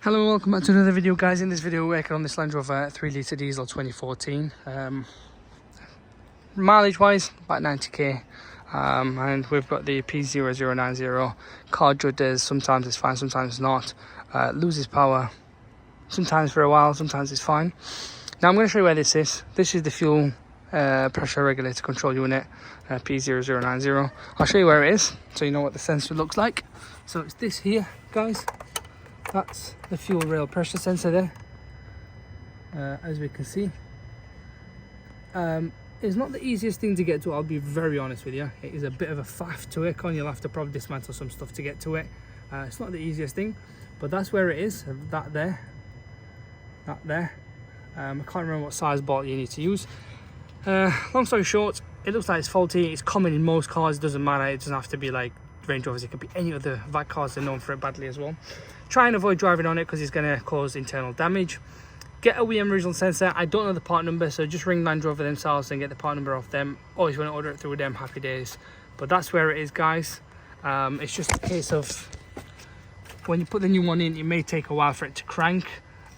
Hello and welcome back to another video, guys. In this video we're working on this Land Rover 3 litre diesel 2014. Mileage wise about 90k, and we've got the P0090. Car judges, sometimes it's fine, sometimes not. Loses power sometimes for a while, sometimes it's fine. Now I'm going to show you where this is. This is the fuel pressure regulator control unit, P0090. I'll show you where it is so you know what the sensor looks like. So it's this here, guys. That's the fuel rail pressure sensor there, as we can see. It's not the easiest thing to get to, I'll be very honest with you. It is a bit of a faff to work on. You'll have to probably dismantle some stuff to get to it. It's not the easiest thing, but that's where it is. That there. I can't remember what size bolt you need to use. Long story short, it looks like it's faulty. It's common in most cars. It doesn't matter. It doesn't have to be like Range Rovers. It could be any other VAT cars. They're known for it badly as well. Try and avoid driving on it because it's going to cause internal damage. Get a WM original sensor. I don't know the part number, so just ring Land Rover themselves and get the part number off them. Or if you want to order it through them, happy days. But that's where it is, guys. It's just a case of when you put the new one in, it may take a while for it to crank.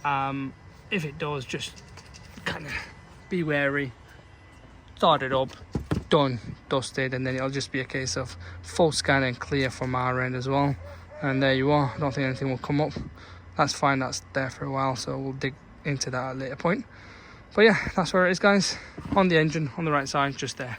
If it does, just kind of be wary. Start it up, done, dusted, and then it'll just be a case of full scan and clear from our end as well. And there you are. I don't think anything will come up. That's fine, that's there for a while, so we'll dig into that at a later point. But yeah, that's where it is, guys. On the engine, on the right side, just there.